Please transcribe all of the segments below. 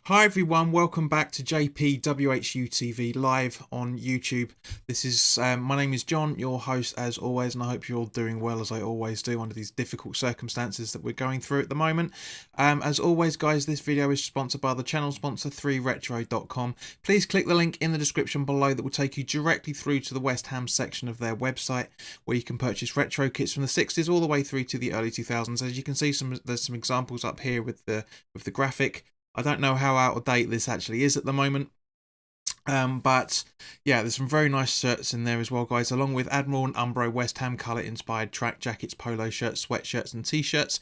Hi everyone, welcome back to WHU TV live on YouTube. This is my name is John, your host as always, and I hope you're all doing well as I always do under these difficult circumstances that we're going through at the moment. As always, guys, this video is sponsored by the channel sponsor 3retro.com. Please click the link in the description below that will take you directly through to the West Ham section of their website, where you can purchase retro kits from the 60s all the way through to the early 2000s. As you can see, there's some examples up here with the graphic. I don't know how out of date this actually is at the moment. But yeah, there's some very nice shirts in there as well, guys, along with Admiral and Umbro West Ham colour inspired track jackets, polo shirts, sweatshirts and t-shirts.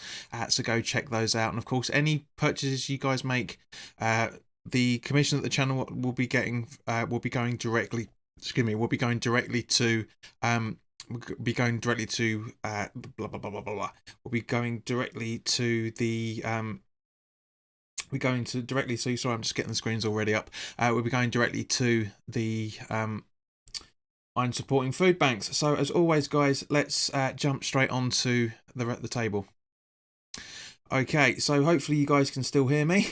So go check those out. And of course, any purchases you guys make, the commission that the channel will be getting will be going directly to blah blah blah blah blah. We'll be going directly to the we're going to directly to, sorry, I'm just getting the screens already up. We'll be going directly to the I'm supporting food banks. So as always, guys, let's jump straight onto the table. Okay, so hopefully you guys can still hear me.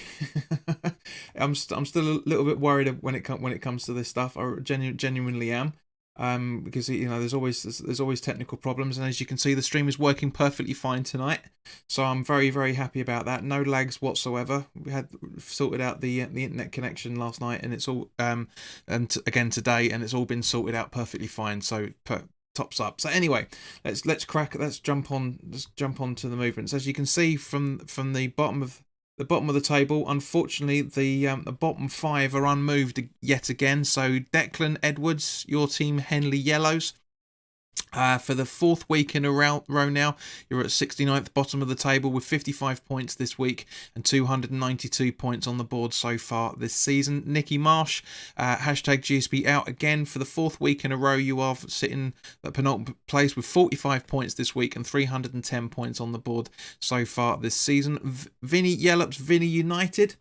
I'm still a little bit worried when it comes to this stuff. I genuinely am. Because there's always technical problems, and as you can see, the stream is working perfectly fine tonight, so I'm very, very happy about that. No lags whatsoever. We had sorted out the internet connection last night, and it's all again today, and it's all been sorted out perfectly fine. So tops up. So anyway, let's jump on to the movements. As you can see from the bottom of the table, unfortunately, the bottom five are unmoved yet again. So Declan Edwards, your team Henley Yellows, for the fourth week in a row now, you're at 69th bottom of the table with 55 points this week and 292 points on the board so far this season. Nicky Marsh, hashtag GSB out again for the fourth week in a row. You are sitting at penultimate place with 45 points this week and 310 points on the board so far this season. Vinny Yellops, Vinny United.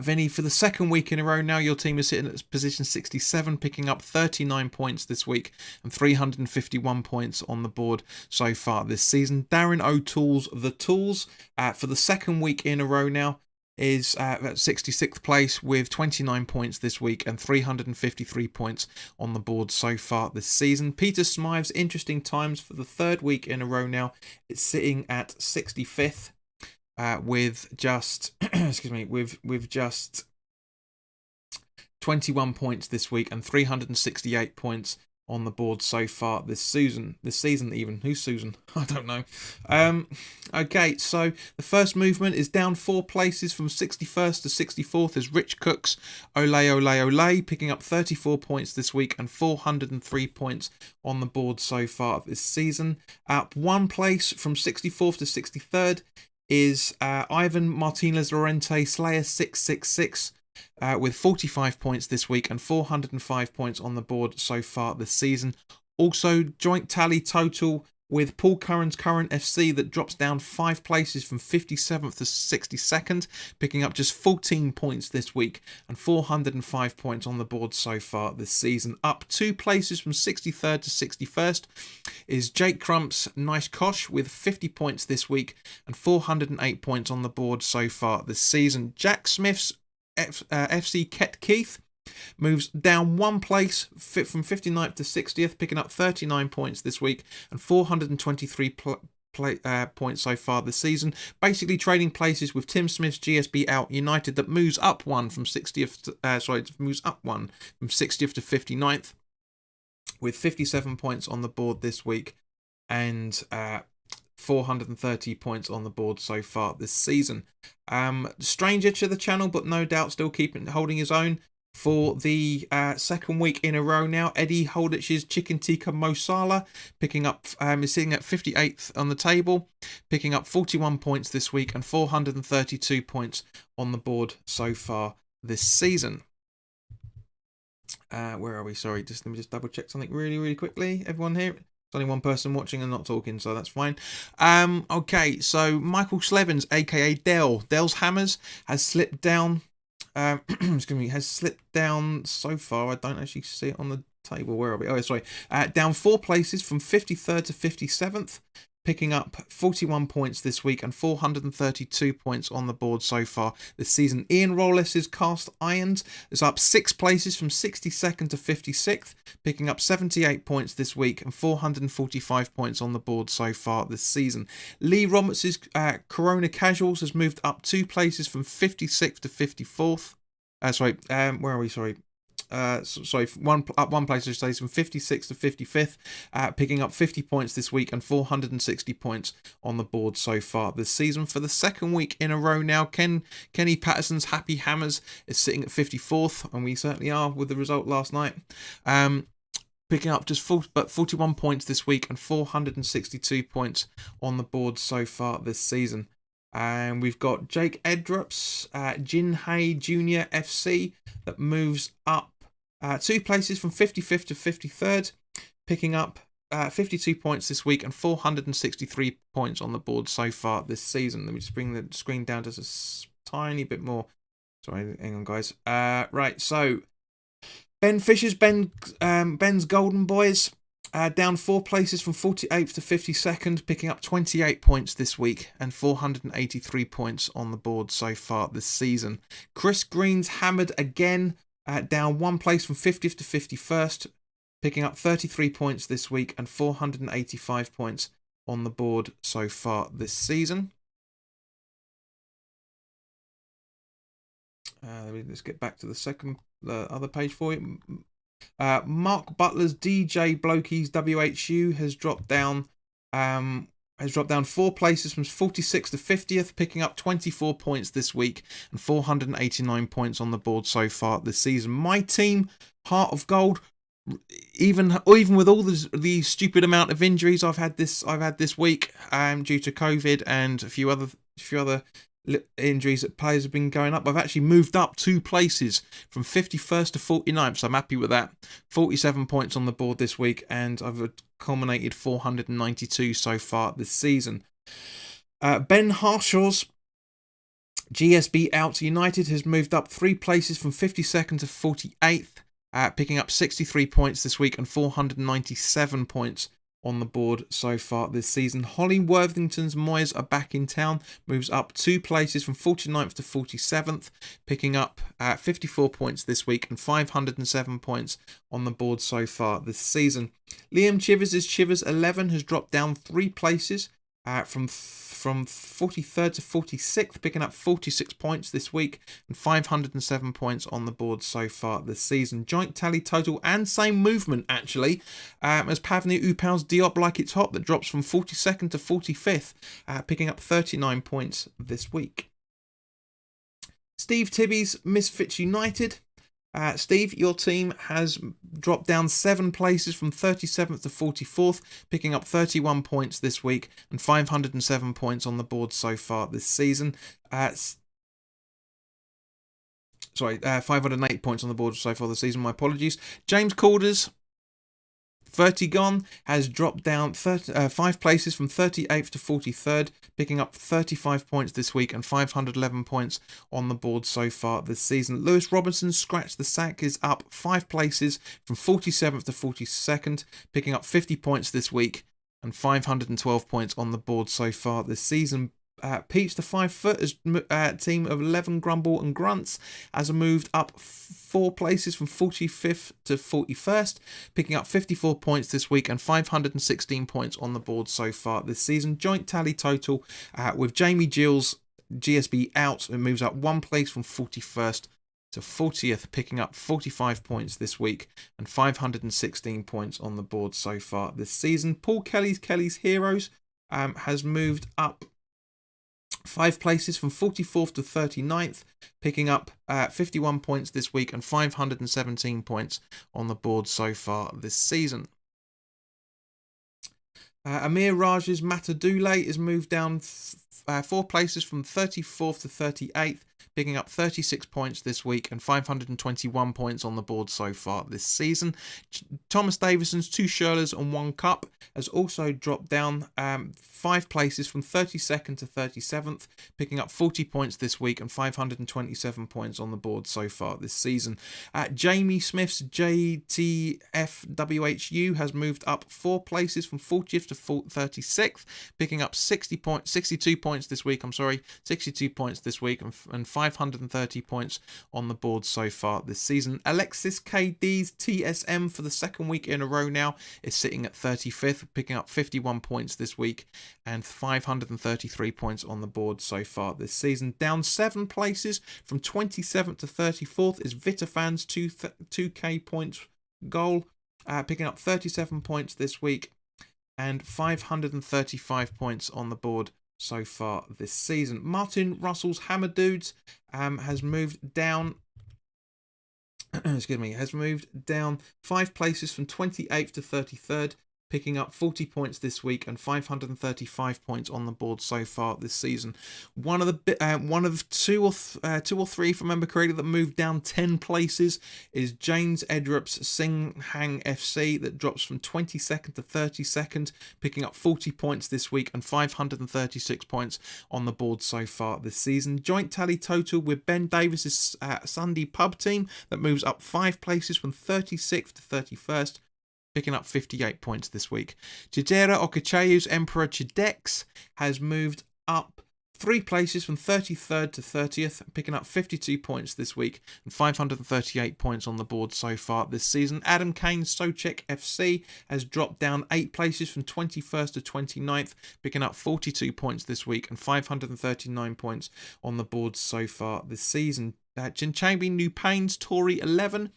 Vinny, for the second week in a row now, your team is sitting at position 67, picking up 39 points this week and 351 points on the board so far this season. Darren O'Toole's The Tools, for the second week in a row now, is at 66th place with 29 points this week and 353 points on the board so far this season. Peter Smythe's Interesting Times, for the third week in a row now, it's sitting at 65th. With just with just 21 points this week and 368 points on the board so far this season. Even who's Susan? I don't know. Okay, so the first movement is down 4 places from 61st to 64th is Rich Cooks Ole, picking up 34 points this week and 403 points on the board so far this season. Up 1 place from 64th to 63rd is Ivan Martinez Lorente Slayer 666 with 45 points this week and 405 points on the board so far this season. Also, joint tally total with Paul Curran's Current FC that drops down 5 places from 57th to 62nd, picking up just 14 points this week and 405 points on the board so far this season. Up 2 places from 63rd to 61st is Jake Crump's Nice Kosh with 50 points this week and 408 points on the board so far this season. Jack Smith's FC Ket Keith moves down 1 place from 59th to 60th, picking up 39 points this week and 423 points so far this season. Basically trading places with Tim Smith's GSB Out United that moves up 1 from 60th to 59th with 57 points on the board this week and 430 points on the board so far this season. Stranger to the channel, but no doubt still holding his own for the second week in a row now. Eddie Holdich's Chicken Tikka Mosala picking up is sitting at 58th on the table, picking up 41 points this week and 432 points on the board so far this season. Where are we? Sorry, let me just double check something really quickly. Everyone here? There's only one person watching and not talking, so that's fine. Okay, so Michael Slevins, aka Dell's Hammers, has slipped down. Has slipped down so far. I don't actually see it on the table. Where are we? Oh, sorry. Down 4 places from 53rd to 57th. picking up 41 points this week and 432 points on the board so far this season. Ian Rollis's Cast Irons is up 6 places from 62nd to 56th, picking up 78 points this week and 445 points on the board so far this season. Lee Roberts' Corona Casuals has moved up 2 places from 56th to 54th. Where are we? One place I should say, from 56th to 55th, picking up 50 points this week and 460 points on the board so far this season. For the second week in a row now, Kenny Patterson's Happy Hammers is sitting at 54th, and we certainly are with the result last night. Picking up just 41 points this week and 462 points on the board so far this season. And we've got Jake Edrup's Jin Hay Junior FC that moves up 2 places from 55th to 53rd, picking up 52 points this week and 463 points on the board so far this season. Let me just bring the screen down just a tiny bit more. Sorry, hang on, guys. Right, so Ben Fisher's Ben's Golden Boys down 4 places from 48th to 52nd, picking up 28 points this week and 483 points on the board so far this season. Chris Green's Hammered again, down 1 place from 50th to 51st, picking up 33 points this week and 485 points on the board so far this season. Let's get back to the other page for you. Mark Butler's DJ Blokey's WHU has dropped down 4 places from 46th to 50th, picking up 24 points this week and 489 points on the board so far this season. My team, Heart of Gold, even with all the stupid amount of injuries I've had this week due to COVID and a few other injuries that players have been going up, I've actually moved up 2 places from 51st to 49th, so I'm happy with that. 47 points on the board this week, and I've culminated 492 so far this season. Ben Harshaw's GSB Out United has moved up 3 places from 52nd to 48th, picking up 63 points this week and 497 points on the board so far this season. Holly Worthington's Moyes Are Back in Town moves up 2 places from 49th to 47th, picking up 54 points this week and 507 points on the board so far this season. Liam Chivers' Chivers 11 has dropped down 3 places from 43rd to 46th, picking up 46 points this week and 507 points on the board so far this season. Joint tally total and same movement actually as Pavni Upal's Diop Like It's Hot that drops from 42nd to 45th, picking up 39 points this week. Steve Tibby's Misfits United. Steve, your team has dropped down 7 places from 37th to 44th, picking up 31 points this week and 507 points on the board so far this season. 508 points on the board so far this season, my apologies. James Calder's Vertigon has dropped down 5 places from 38th to 43rd, picking up 35 points this week and 511 points on the board so far this season. Lewis Robinson's Scratch the Sack is up 5 places from 47th to 42nd, picking up 50 points this week and 512 points on the board so far this season. Peach the 5-footers team of 11 Grumble and Grunts has moved up 4 places from 45th to 41st, picking up 54 points this week and 516 points on the board so far this season. Joint tally total with Jamie Gill's GSB Out, it moves up 1 place from 41st to 40th, picking up 45 points this week and 516 points on the board so far this season. Paul Kelly's Heroes has moved up 5 places from 44th to 39th, picking up 51 points this week and 517 points on the board so far this season. Amir Raj's Matadule is moved down 4 places from 34th to 38th, picking up 36 points this week and 521 points on the board so far this season. Thomas Davison's 2 Shirlers and 1 Cup has also dropped down 5 places from 32nd to 37th, picking up 40 points this week and 527 points on the board so far this season. Jamie Smith's WHU has moved up 4 places from 40th to 36th, picking up 62 points this week. 62 points this week and 530 points on the board so far this season. Alexis KD's TSM for the second week in a row now is sitting at 35th, picking up 51 points this week and 533 points on the board so far this season. Down 7 places from 27th to 34th is Vitafan's 2K points goal, picking up 37 points this week and 535 points on the board so far this season. Martin Russell's Hammer Dudes has moved down has moved down 5 places from 28th to 33rd, picking up 40 points this week and 535 points on the board so far this season. One of two or three, if I remember correctly, that moved down 10 places is James Edrup's Sing Hang FC, that drops from 22nd to 32nd, picking up 40 points this week and 536 points on the board so far this season. Joint tally total with Ben Davis's Sunday Pub team that moves up 5 places from 36th to 31st, picking up 58 points this week. Chidera Okachayu's Emperor Chidex has moved up 3 places from 33rd to 30th, picking up 52 points this week and 538 points on the board so far this season. Adam Kane's Sochek FC has dropped down 8 places from 21st to 29th, picking up 42 points this week and 539 points on the board so far this season. Jinchabi New Pain's Tory 11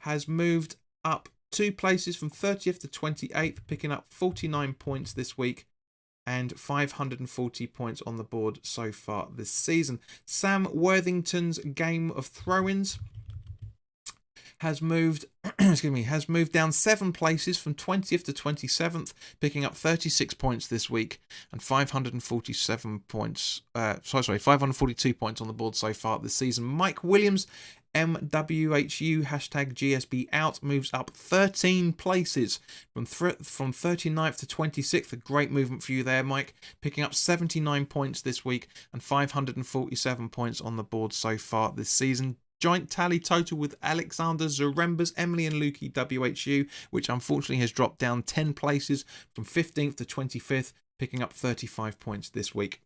has moved up 2 places from 30th to 28th, picking up 49 points this week and 540 points on the board so far this season. Sam Worthington's Game of Throw-ins has moved has moved down 7 places from 20th to 27th, picking up 36 points this week and 542 points on the board so far this season. Mike Williams MWHU #GSB out moves up 13 places from 39th to 26th. A great movement for you there, Mike, picking up 79 points this week and 547 points on the board so far this season. Joint tally total with Alexander Zaremba's Emily and Lukey WHU, which unfortunately has dropped down 10 places from 15th to 25th, picking up 35 points this week.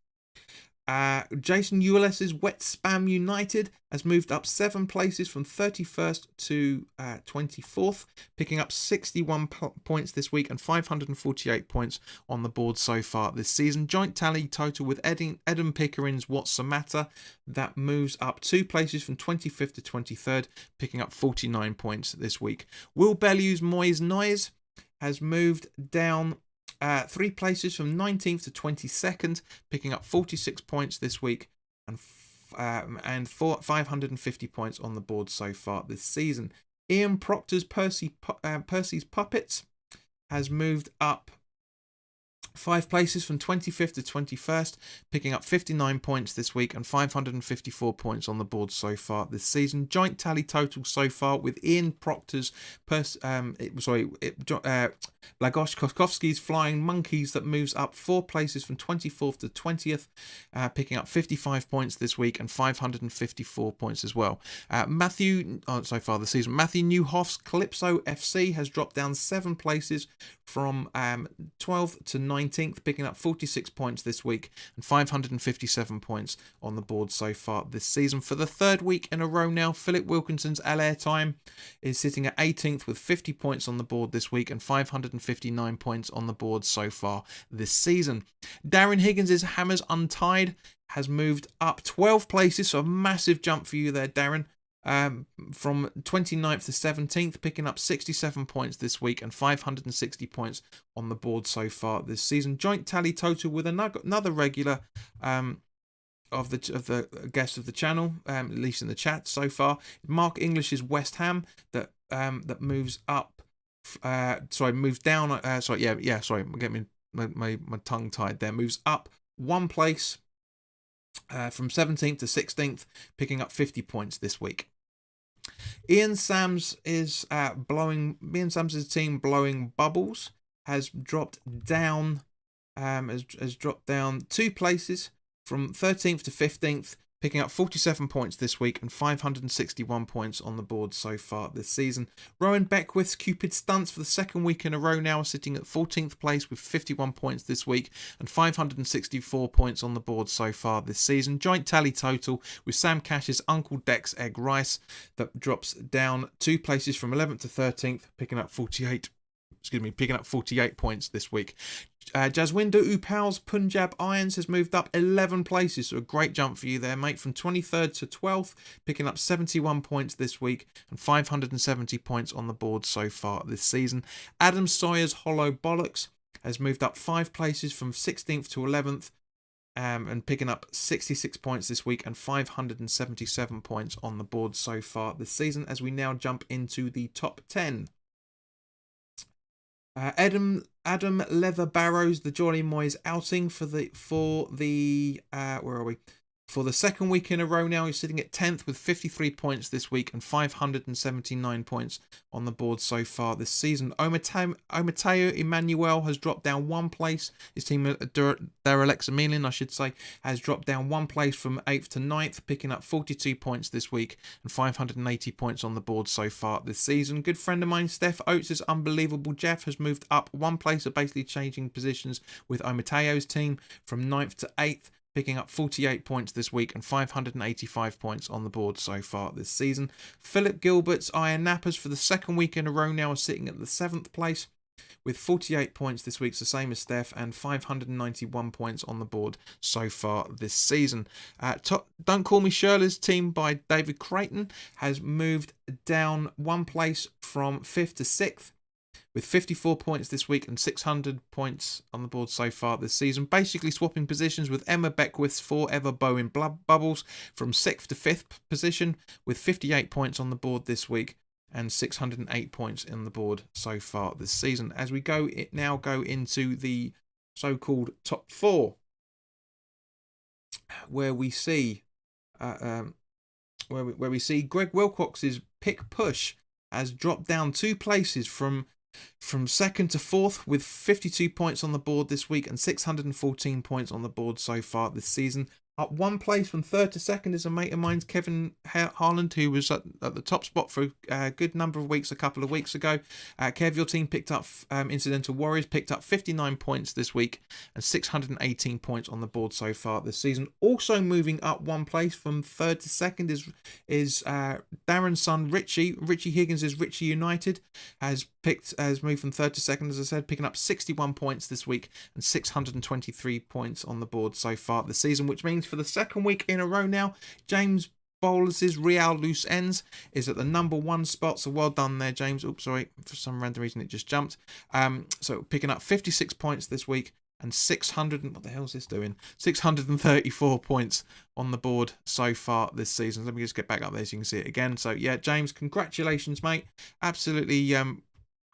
Jason Ulysses Wet Spam United has moved up 7 places from 31st to 24th, picking up 61 points this week and 548 points on the board so far this season. Joint tally total with Eden Pickering's What's the Matter, that moves up 2 places from 25th to 23rd, picking up 49 points this week. Will Bellew's Moyes Noise has moved down 3 places from 19th to 22nd, picking up 46 points this week and 550 points on the board so far this season. Ian Proctor's Percy's Puppets has moved up 5 places from 25th to 21st, picking up 59 points this week and 554 points on the board so far this season. Joint tally total so far with Ian Proctor's Lagos Koskovsky's Flying Monkeys that moves up 4 places from 24th to 20th, picking up 55 points this week and 554 points as well. So far this season, Matthew Newhoff's Calypso FC has dropped down 7 places from 12th to 19th, picking up 46 points this week and 557 points on the board so far this season. For the 3rd week in a row now, Philip Wilkinson's Al Airtime is sitting at 18th with 50 points on the board this week and 559 points on the board so far this season. Darren Higgins' Hammers Untied has moved up 12 places, so a massive jump for you there, Darren. From 29th to 17th, picking up 67 points this week and 560 points on the board so far this season. Joint tally total with another regular of the guest of the channel, at least in the chat so far. Mark English's West Ham that moves up. Moves down. I'm getting my tongue tied there. Moves up 1 place from 17th to 16th, picking up 50 points this week. Ian Sams is Ian Sams' team blowing bubbles has dropped down has dropped down 2 places from 13th to 15th, picking up 47 points this week and 561 points on the board so far this season. Rowan Beckwith's Cupid Stunts for the second week in a row now, sitting at 14th place with 51 points this week and 564 points on the board so far this season. Joint tally total with Sam Cash's Uncle Dex Egg Rice that drops down 2 places from 11th to 13th, picking up 48 points this week. Jaswinder Upal's Punjab Irons has moved up 11 places, so a great jump for you there, mate, from 23rd to 12th, picking up 71 points this week and 570 points on the board so far this season. Adam Sawyer's Hollow Bollocks has moved up 5 places from 16th to 11th, and picking up 66 points this week and 577 points on the board so far this season, as we now jump into the top 10. Adam Leather Barrows, the Jolly Moyes outing for the second week in a row now. He's sitting at 10th with 53 points this week and 579 points on the board so far this season. Omateo Emmanuel has dropped down 1 place. His team, Derelex Emilian, I should say, has dropped down 1 place from 8th to 9th, picking up 42 points this week and 580 points on the board so far this season. Good friend of mine, Steph Oates' Unbelievable Jeff, has moved up 1 place, so basically changing positions with Omateo's team from 9th to 8th, picking up 48 points this week and 585 points on the board so far this season. Philip Gilbert's Iron Nappers for the second week in a row now are sitting at the 7th place with 48 points this week, the same as Steph, and 591 points on the board so far this season. Don't Call Me Shirley's team by David Creighton has moved down 1 place from 5th to 6th, with 54 points this week and 600 points on the board so far this season. Basically swapping positions with Emma Beckwith's Forever Bow in Bubbles from 6th to 5th position, with 58 points on the board this week and 608 points in the board so far this season. As we now go into the so-called top 4, where we see where we see Greg Wilcox's Pick Push has dropped down 2 places from 2nd to 4th with 52 points on the board this week and 614 points on the board so far this season. Up 1 place from 3rd to 2nd is a mate of mine's, Kevin Harland, who was at the top spot for a good number of weeks a couple of weeks ago. Kev, your team picked up, Incidental Warriors picked up 59 points this week and 618 points on the board so far this season. Also moving up 1 place from 3rd to 2nd is Darren's son Richie. Richie Higgins' Richie United has moved from 3rd to 2nd, as I said, picking up 61 points this week and 623 points on the board so far this season, which means for the second week in a row now, James Bowles' Real Loose Ends is at the number 1 spot. So well done there, James. Oops, sorry, for some random reason it just jumped. So picking up 56 points this week and 634 points on the board so far this season. Let me just get back up there so you can see it again. So yeah, James, congratulations, mate. Absolutely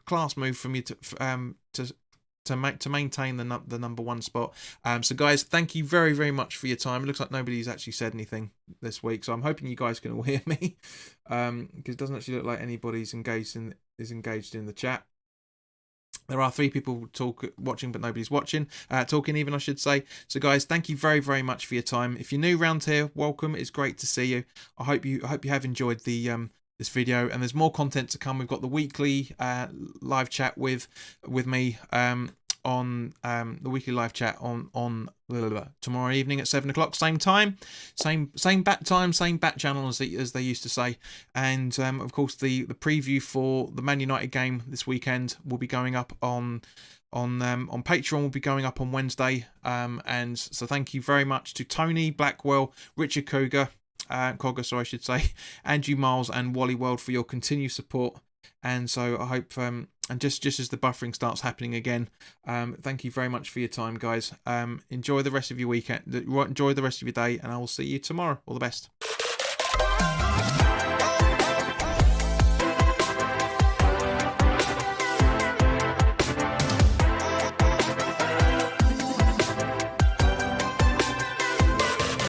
class move from you to maintain the number 1 spot. So guys, thank you very, very much for your time. It looks like nobody's actually said anything this week, so I'm hoping you guys can all hear me, because it doesn't actually look like anybody's engaged in the chat. There are 3 people watching, but nobody's talking even, I should say. So guys, thank you very, very much for your time. If you're new around here, welcome. It's great to see you. I hope you have enjoyed the this video, and there's more content to come. We've got the weekly live chat with me on the weekly live chat on tomorrow evening at 7 o'clock, same time, same bat time, same bat channel as they used to say. And of course the preview for the Man United game this weekend will be going up on Patreon, will be going up on Wednesday. And so thank you very much to Tony Blackwell, Richard Cogger, I should say, Andrew Miles and Wally World for your continued support. And so I hope, and just as the buffering starts happening again, thank you very much for your time, guys. Enjoy the rest of your weekend, enjoy the rest of your day, and I will see you tomorrow. All the best.